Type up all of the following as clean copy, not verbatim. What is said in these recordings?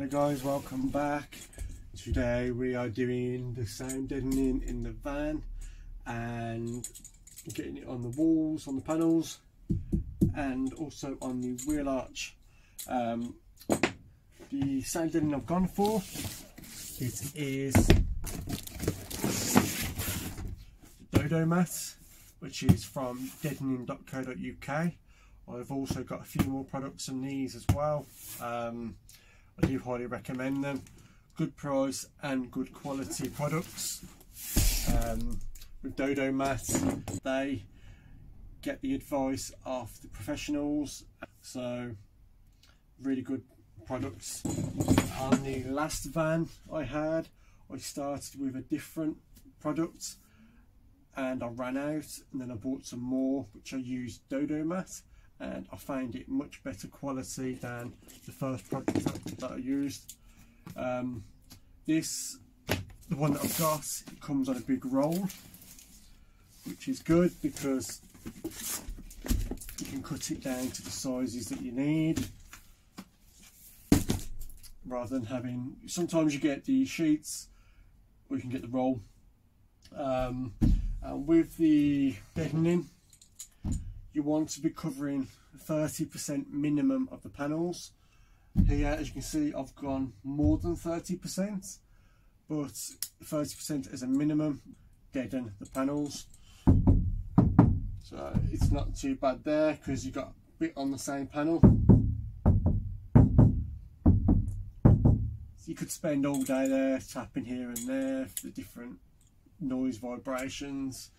Hi guys, welcome back. Today we are doing the sound deadening in the van and getting it on the walls, on the panels, and also on the wheel arch. The sound deadening I've gone for, it is the dodo mat, which is from deadening.co.uk. I've also got a few more products than these as well. I do highly recommend them. Good price and good quality products. With dodo mats, they get the advice of the professionals, so really good products. On the last van I had, I started with a different product and I ran out, and then I bought some more which I used dodo mat, and I found it much better quality than the first product that I used. The one that I've got, it comes on a big roll, which is good because you can cut it down to the sizes that you need, rather than having, sometimes you get the sheets or you can get the roll. And with the deadening, you want to be covering 30% minimum of the panels. Here, as you can see, I've gone more than 30%, but 30% is a minimum. Deaden the panels, so it's not too bad there because you've got a bit on the same panel. So you could spend all day there tapping here and there for the different noise vibrations.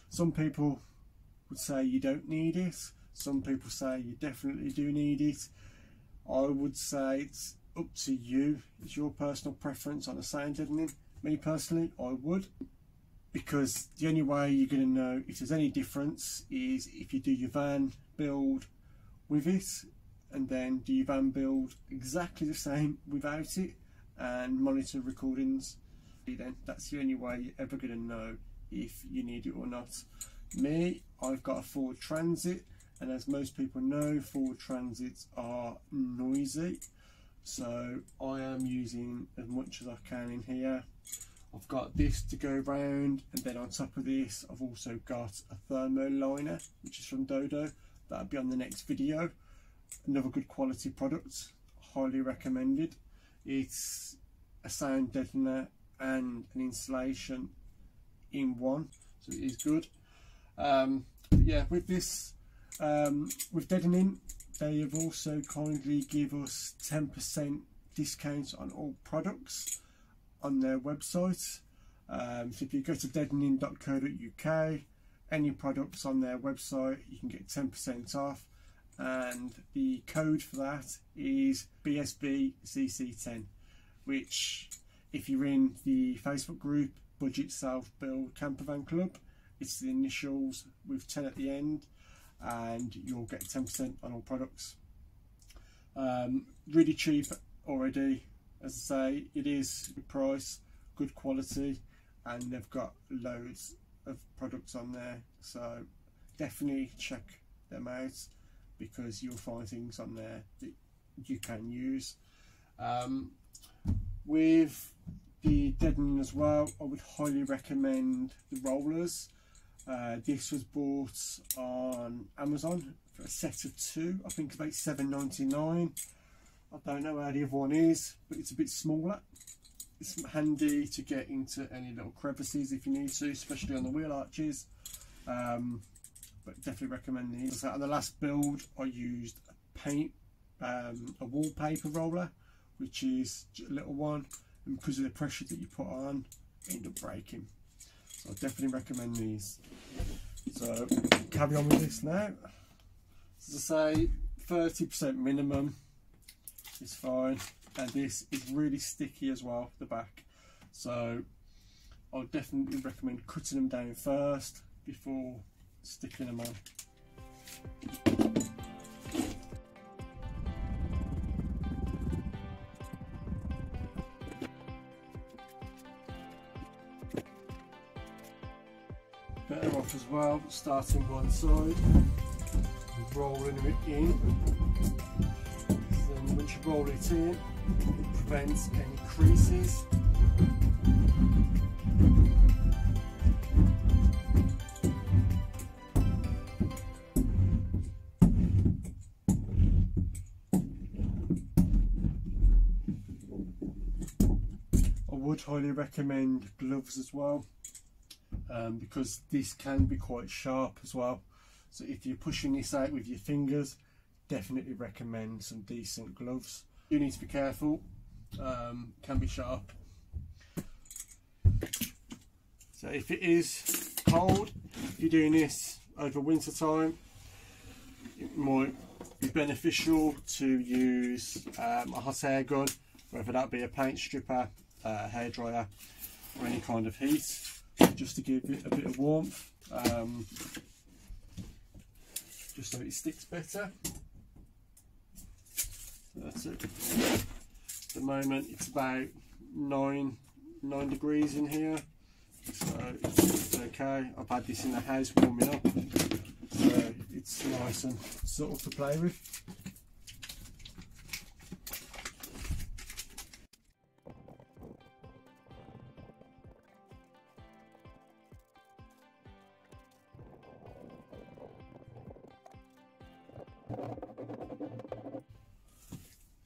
Some people would say you don't need it. Some people say you definitely do need it. I would say it's up to you. It's your personal preference on the sound deadening. Me personally, I would, because the only way you're going to know if there's any difference is if you do your van build with it and then do your van build exactly the same without it and monitor recordings. Then that's the only way you're ever going to know if you need it or not. Me, I've got a Ford Transit, and as most people know, Ford Transits are noisy, so I am using as much as I can in here. I've got this to go round, and then on top of this I've also got a thermo liner, which is from Dodo. That'll be on the next video. Another good quality product, highly recommended. It's a sound deadener and an insulation in one, so it is good. Yeah, with this, with deadening, they have also kindly give us 10% discount on all products on their website. So if you go to deadening.co.uk, any products on their website, you can get 10% off, and the code for that is BSBCC10, which, if you're in the Facebook group Budget Self Build Campervan Club, it's the initials with 10 at the end, and you'll get 10% on all products. Really cheap already. As I say, it is good price, good quality, and they've got loads of products on there, so definitely check them out because you'll find things on there that you can use. With the deadening as well, I would highly recommend the rollers. This was bought on Amazon for a set of 2. I think it's about $7.99. I don't know how the other one is, but it's a bit smaller. It's handy to get into any little crevices if you need to, especially on the wheel arches. But definitely recommend these. So on the last build, I used a wallpaper roller, which is a little one, and because of the pressure that you put on, it ended up breaking. So I definitely recommend these. So carry on with this now. As I say, 30% minimum is fine, and this is really sticky as well, the back. So I'll definitely recommend cutting them down first before sticking them on. Better off as well, starting one side, rolling it in, then and once you roll it in, it prevents any creases. I would highly recommend gloves as well, because this can be quite sharp as well. So if you're pushing this out with your fingers, definitely recommend some decent gloves. You need to be careful, can be sharp. So if it is cold, if you're doing this over winter time, it might be beneficial to use a hot air gun, whether that be a paint stripper, hairdryer, or any kind of heat, just to give it a bit of warmth, just so it sticks better. So that's it. At the moment it's about 9 degrees in here, so it's okay. I've had this in the house warming up, so it's nice and subtle to play with.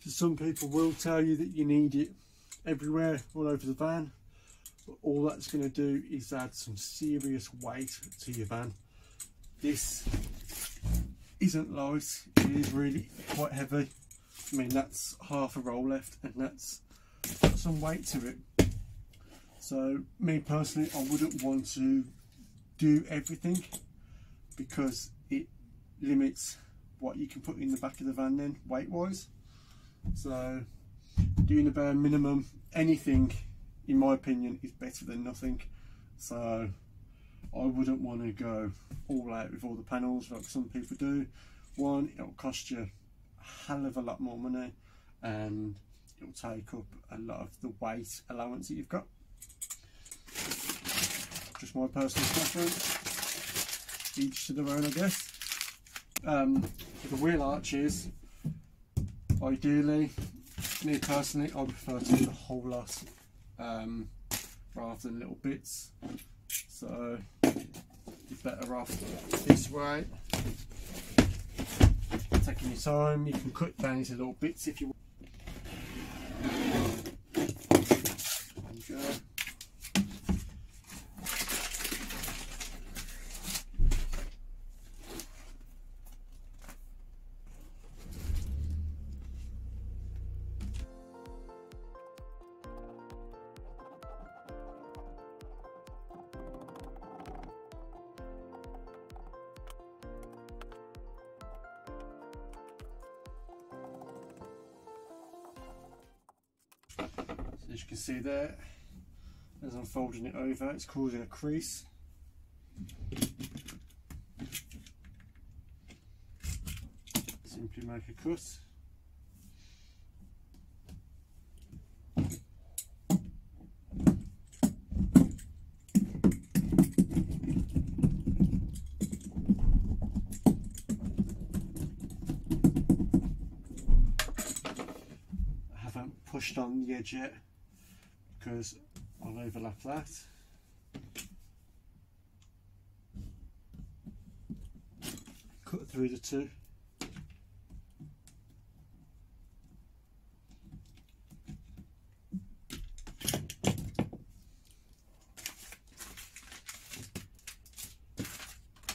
So some people will tell you that you need it everywhere, all over the van, but all that's going to do is add some serious weight to your van. This isn't light, it is really quite heavy. I mean, that's half a roll left, and that's got some weight to it. So me personally, I wouldn't want to do everything, because it limits what you can put in the back of the van then, weight wise. So doing the bare minimum, anything in my opinion is better than nothing. So I wouldn't want to go all out with all the panels like some people do. One, it'll cost you a hell of a lot more money, and it'll take up a lot of the weight allowance that you've got. Just my personal preference, each to their own, I guess. For the wheel arches, ideally, me personally, I prefer to do the whole lot rather than little bits. So you're better off this way, taking your time. You can cut down into little bits if you want. And go. So as you can see there, as I'm folding it over, it's causing a crease. Simply make a cut. Pushed on the edge yet, because I'll overlap that. Cut through the two.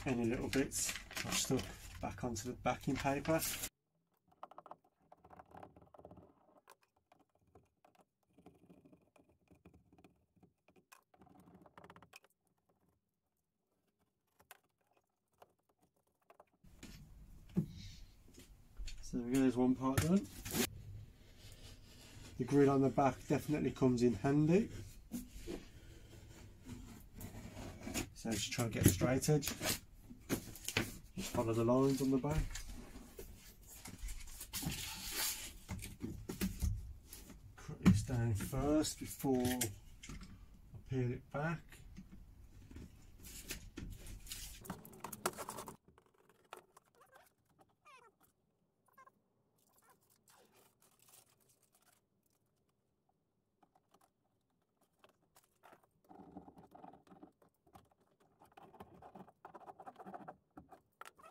Any little bits I've stuck back onto the backing paper. So there we go, there's one part done. The grid on the back definitely comes in handy. So just try and get a straight edge. Just follow the lines on the back. Cut this down first before I peel it back.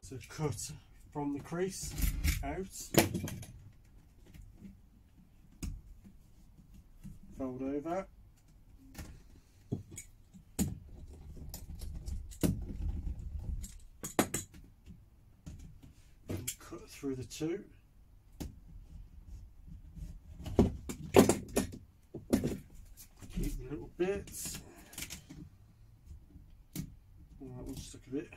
So cut from the crease out, fold over, and cut through the two. Keep the little bits. Oh, that one stuck a bit.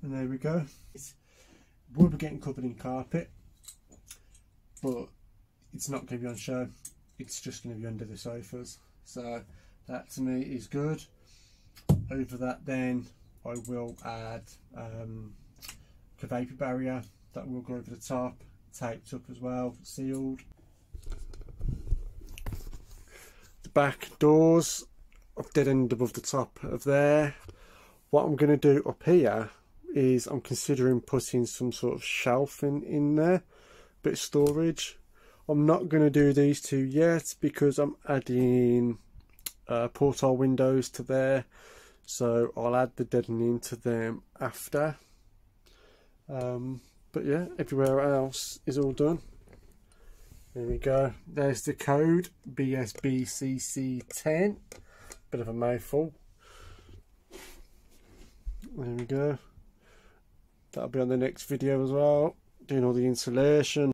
And there we go. We'll be getting covered in carpet, but it's not going to be on show. It's just going to be under the sofas. So that to me is good. Over that then I will add a vapor barrier that will go over the top, taped up as well, sealed. The back doors I've dead end above the top of there. What I'm going to do up here is I'm considering putting some sort of shelving in there, bit of storage. I'm not going to do these two yet because I'm adding porthole windows to there, so I'll add the deadening to them after. But yeah, everywhere else is all done. There we go, there's the code BSBCC10, bit of a mouthful. There we go. That'll be on the next video as well, doing all the insulation